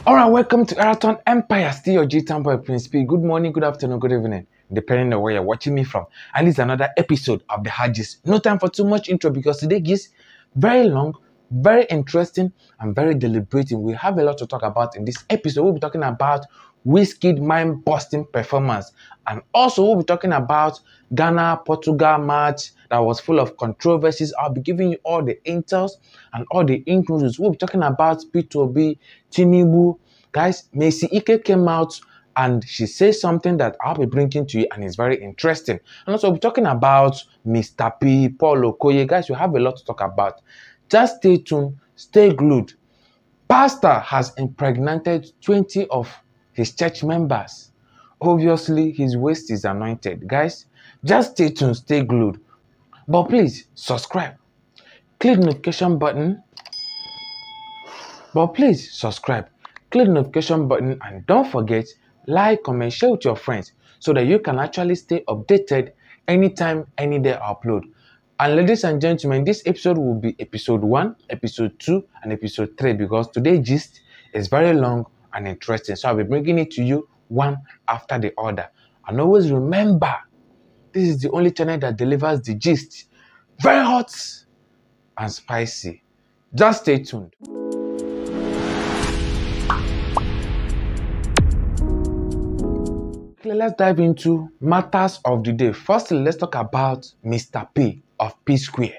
Alright, welcome to Eraton Empire. Still your G-Town boy Prince P. Good morning, good afternoon, good evening, depending on where you're watching me from. And it's another episode of the Hajis. No time for too much intro because today is very long, very interesting, and very deliberating. We have a lot to talk about in this episode. We'll be talking about Wizkid mind-busting performance, and also we'll be talking about Ghana-Portugal match that was full of controversies. I'll be giving you all the intels and all the inclusions. We'll be talking about P2B, Tinubu. Guys, Messi Ike came out and she says something that I'll be bringing to you and it's very interesting. And also we'll be talking about Mr. P, Paul Okoye. Guys, we have a lot to talk about. Just stay tuned, stay glued. Pastor has impregnated 20 of his church members. Obviously, his waist is anointed. Guys, just stay tuned, stay glued. But please, subscribe. Click the notification button. Click the notification button and don't forget, like, comment, share with your friends so that you can actually stay updated anytime, any day I upload. And ladies and gentlemen, this episode will be episode 1, episode 2, and episode 3 because today's gist is very long and interesting. So I'll be bringing it to you one after the other. And always remember, this is the only channel that delivers the gist. Very hot and spicy. Just stay tuned. Okay, let's dive into matters of the day. Firstly, let's talk about Mr. P of Psquare.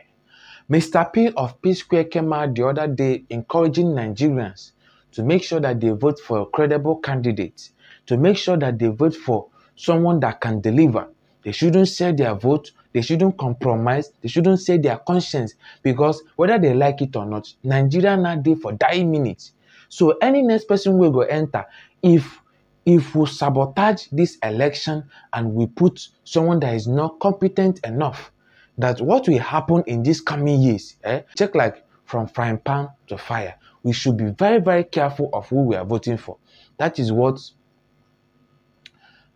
Mr. P of Psquare came out the other day encouraging Nigerians to make sure that they vote for a credible candidate, to make sure that they vote for someone that can deliver. They shouldn't sell their vote, they shouldn't compromise, they shouldn't sell their conscience because whether they like it or not, Nigeria now dey for dying minutes. So any next person will go enter, if we sabotage this election and we put someone that is not competent enough, that what will happen in these coming years, check like from frying pan to fire. We should be very, very careful of who we are voting for. That is what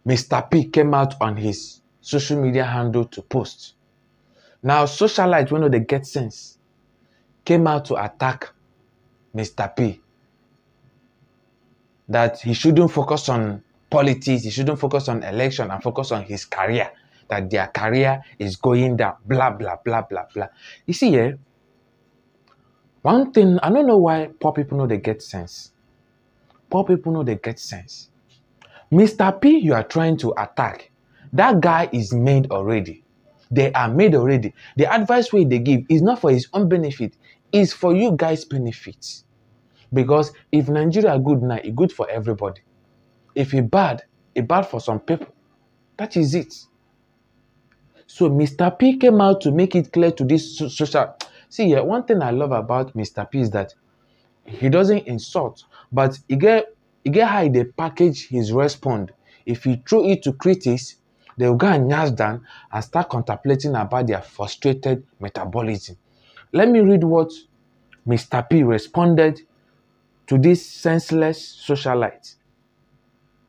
Mr. P came out on his social media handle to post. Now, socialites, when they get sense, came out to attack Mr. P. That he shouldn't focus on politics, he shouldn't focus on election and focus on his career. That their career is going down, blah, blah, blah, blah, blah. You see, one thing, I don't know why poor people know they get sense. Poor people know they get sense. Mr. P, you are trying to attack. That guy is made already. They are made already. The advice way they give is not for his own benefit, it's for you guys' benefit. Because if Nigeria good now, it's good for everybody. If it's bad for some people. That is it. So Mr. P came out to make it clear to this social. See, one thing I love about Mr. P is that he doesn't insult, but he get how they package his response. If he throw it to critics, they'll go and kneel down and start contemplating about their frustrated metabolism. Let me read what Mr. P responded to this senseless socialite.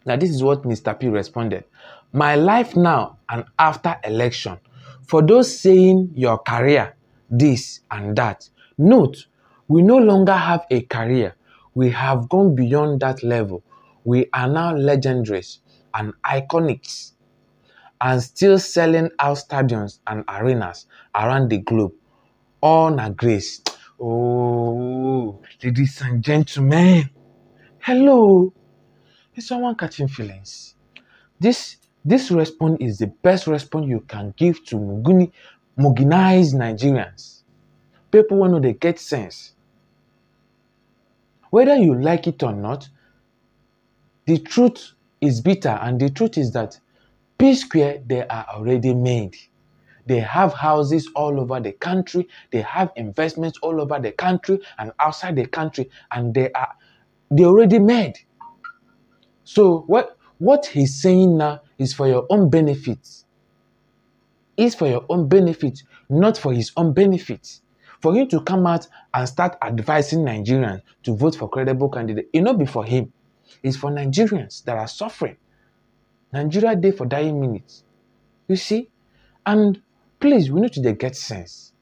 Now, this is what Mr. P responded. My life now and after election. For those saying your career, this and that. Note, we no longer have a career. We have gone beyond that level. We are now legendaries and iconics and still selling out stadiums and arenas around the globe. All na grace. Oh, ladies and gentlemen. Hello. Is someone catching feelings? This response is the best response you can give to muginized Nigerians. People want to know they get sense. Whether you like it or not, the truth is bitter, and the truth is that Psquare, they are already made. They have houses all over the country, they have investments all over the country and outside the country, and they already made. So what he's saying now is for your own benefit. It's for your own benefit, not for his own benefit. For him to come out and start advising Nigerians to vote for credible candidates, it not be for him. It's for Nigerians that are suffering. Nigeria dey for dying minutes. You see? And please, we need to get sense.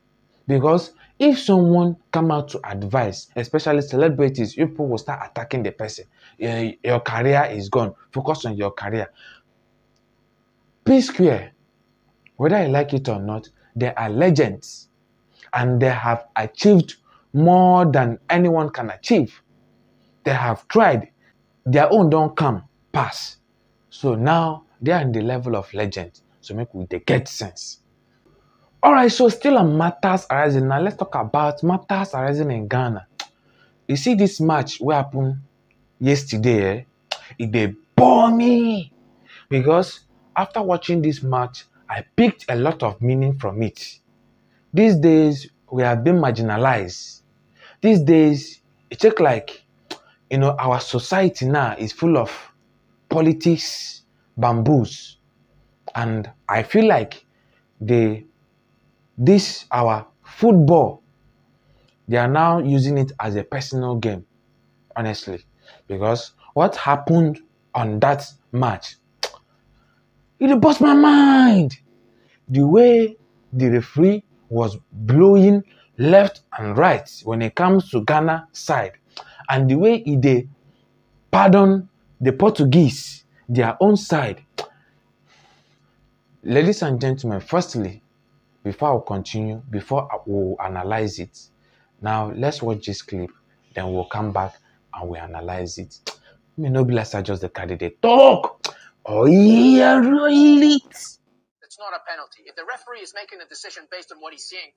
Because If someone come out to advise, especially celebrities, people will start attacking the person. Your career is gone. Focus on your career. Psquare, whether you like it or not, they are legends and they have achieved more than anyone can achieve. They have tried. Their own don't come pass. So now they are in the level of legend. So make we they get sense. Alright, so still on matters arising. Now let's talk about matters arising in Ghana. You see this match what happened yesterday, it bore me. Because after watching this match, I picked a lot of meaning from it. These days, we have been marginalized. These days, it's just like, our society now is full of politics, bamboos. And I feel like our football, they are now using it as a personal game, honestly. Because what happened on that match, it bust my mind. The way the referee was blowing left and right when it comes to Ghana side, and the way he pardon the Portuguese, their own side. Ladies and gentlemen, firstly, before I continue, before I will analyze it, now let's watch this clip, then we'll come back and we'll analyze it. May not be like I just the candidate talk. Oh yeah, really. It's not a penalty. If the referee is making a decision based on what he's seeing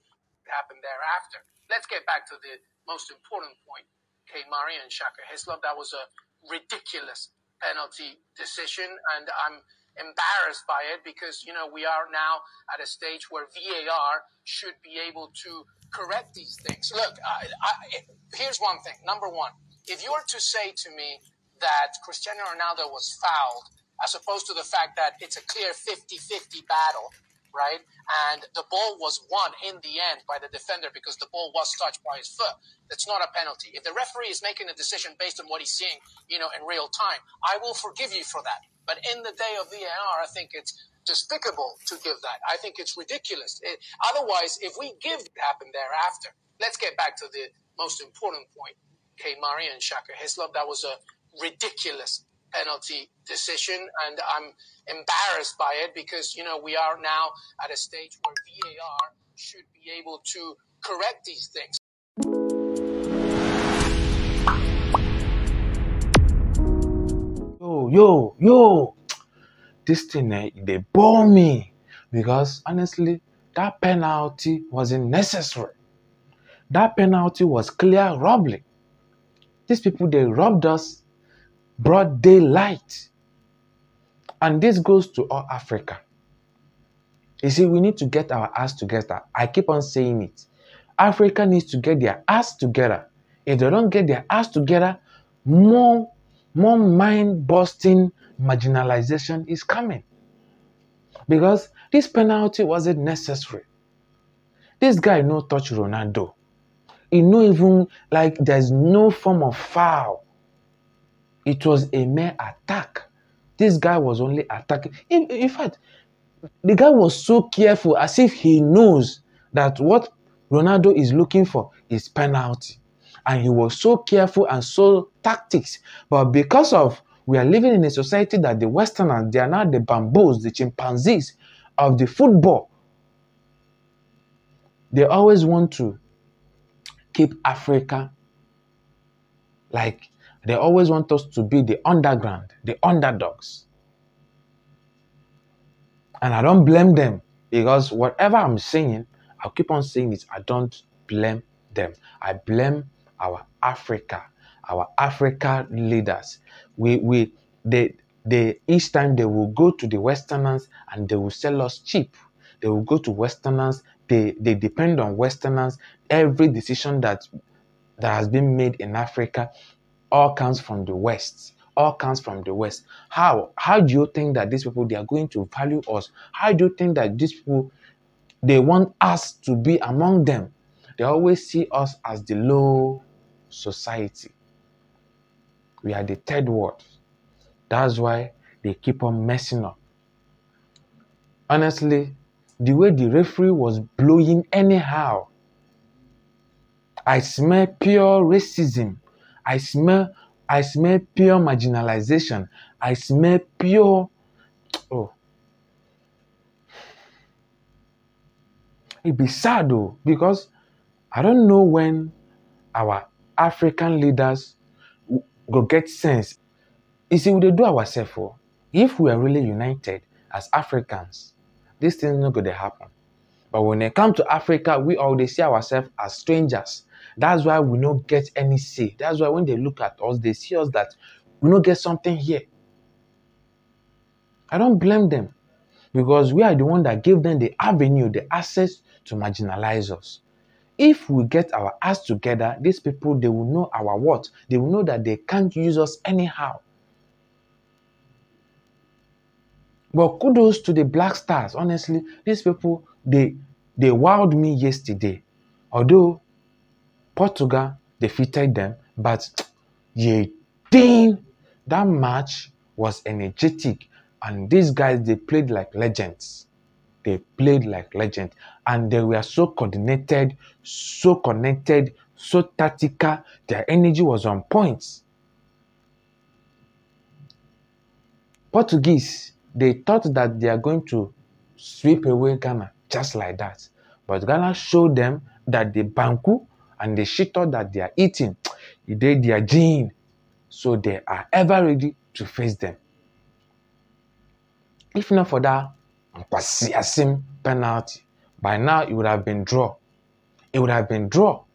happen thereafter. Let's get back to the most important point. Okay, Maria and Shaka Hislop, that was a ridiculous penalty decision, and I'm embarrassed by it because, we are now at a stage where VAR should be able to correct these things. Look, here's one thing. Number one, if you were to say to me that Cristiano Ronaldo was fouled, as opposed to the fact that it's a clear 50-50 battle, right? And the ball was won in the end by the defender because the ball was touched by his foot. That's not a penalty. If the referee is making a decision based on what he's seeing, in real time, I will forgive you for that. But in the day of VAR, I think it's despicable to give that. I think it's ridiculous. Otherwise, if we give it happen thereafter, let's get back to the most important point. Okay, Maria and Shaka Hislop, that was a ridiculous penalty decision, and I'm embarrassed by it because, we are now at a stage where VAR should be able to correct these things. Yo, this thing, they bore me because honestly, that penalty wasn't necessary. That penalty was clear robbery. These people, they robbed us broad daylight. And this goes to all Africa. You see, we need to get our ass together. I keep on saying it. Africa needs to get their ass together. If they don't get their ass together, more mind-busting marginalization is coming. Because this penalty wasn't necessary. This guy no touch Ronaldo. He no even, there's no form of foul. It was a mere attack. This guy was only attacking. In fact, the guy was so careful as if he knows that what Ronaldo is looking for is penalty. And he was so careful and so tactics. But because of we are living in a society that the Westerners, they are now the bamboos, the chimpanzees of the football. They always want to keep Africa they always want us to be the underground, the underdogs. And I don't blame them because whatever I'm saying, I'll keep on saying it. I don't blame them. I blame our Africa leaders. They each time they will go to the Westerners and they will sell us cheap. They will go to Westerners. They depend on Westerners. Every decision that has been made in Africa all comes from the West. All comes from the West. How do you think that these people, they are going to value us? How do you think that these people, they want us to be among them? They always see us as the low society. We are the third world. That's why they keep on messing up. Honestly, the way the referee was blowing anyhow, I smell pure racism. I smell pure marginalization. I smell pure, oh, it be sad though, because I don't know when our African leaders go get sense. You see, we dey do ourselves. Oh. If we are really united as Africans, this thing no go dey happen. But when it comes to Africa, we all they see ourselves as strangers. That's why we don't get any say. That's why when they look at us, they see us that we don't get something here. I don't blame them, because we are the one that gave them the avenue, the access to marginalize us. If we get our ass together, these people, they will know our worth. They will know that they can't use us anyhow. But kudos to the Black Stars. Honestly, these people, they wowed me yesterday. Although Portugal defeated them, but that match was energetic. And these guys, they played like legends. They played like legends. And they were so coordinated, so connected, so tactical. Their energy was on point. Portuguese, they thought that they are going to sweep away Ghana just like that. But Ghana showed them that the banku and the shito that they are eating, they their gene. So they are ever ready to face them. If not for that penalty, by now it would have been draw. It would have been draw.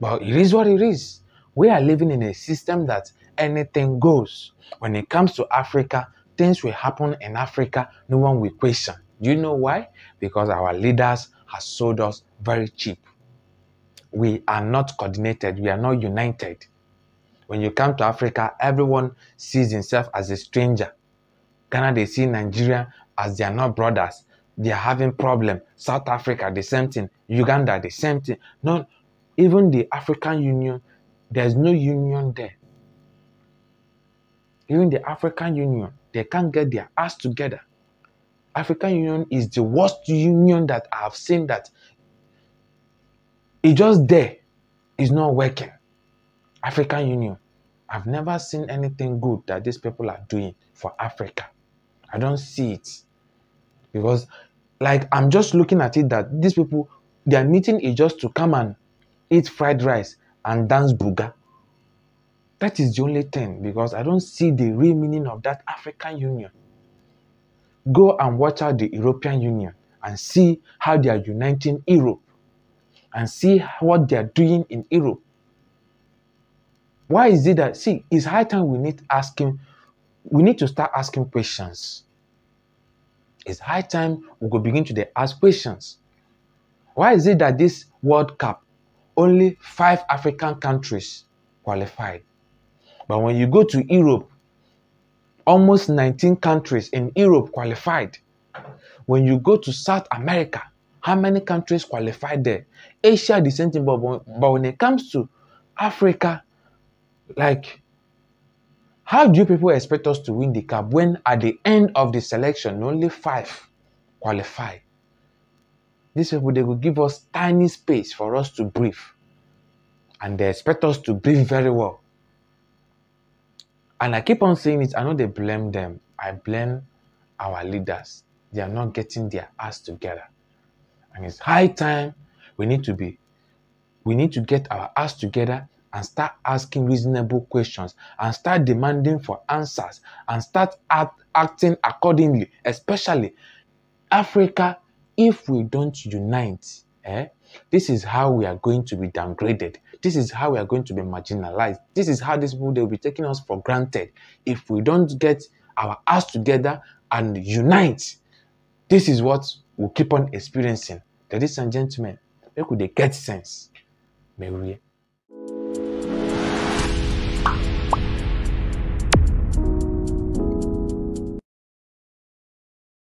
But it is what it is. We are living in a system that anything goes. When it comes to Africa, things will happen in Africa, no one will question. Do you know why? Because our leaders have sold us very cheap. We are not coordinated. We are not united. When you come to Africa, everyone sees himself as a stranger. Ghana, they see Nigeria as they are not brothers. They are having problem. South Africa, the same thing. Uganda, the same thing. No, even the African Union, there's no union there. Even the African Union, they can't get their ass together. African Union is the worst union that I have seen, that it's just there. It's not working. African Union. I've never seen anything good that these people are doing for Africa. I don't see it. Because, like, I'm just looking at it that these people, their meeting is just to come and eat fried rice and dance booga. That is the only thing, because I don't see the real meaning of that African Union. Go and watch out the European Union and see how they are uniting Europe and see what they are doing in Europe. Why is it that, see, it's high time we need to start asking questions. It's high time we go begin to ask questions. Why is it that this World Cup, only 5 African countries qualified? But when you go to Europe, almost 19 countries in Europe qualified. When you go to South America, how many countries qualified there? Asia, the same thing. But when it comes to Africa, like, how do you people expect us to win the cup when at the end of the selection, only 5 qualify? These people, they will give us tiny space for us to breathe. And they expect us to breathe very well. And I keep on saying it, I know they blame them. I blame our leaders. They are not getting their ass together. And it's high time we need to get our ass together and start asking reasonable questions and start demanding for answers and start acting accordingly. Especially Africa, if we don't unite, this is how we are going to be downgraded. This is how we are going to be marginalized. This is how these people, they will be taking us for granted. If we don't get our ass together and unite, this is what we'll keep on experiencing. Ladies and gentlemen, make we dey get sense. May we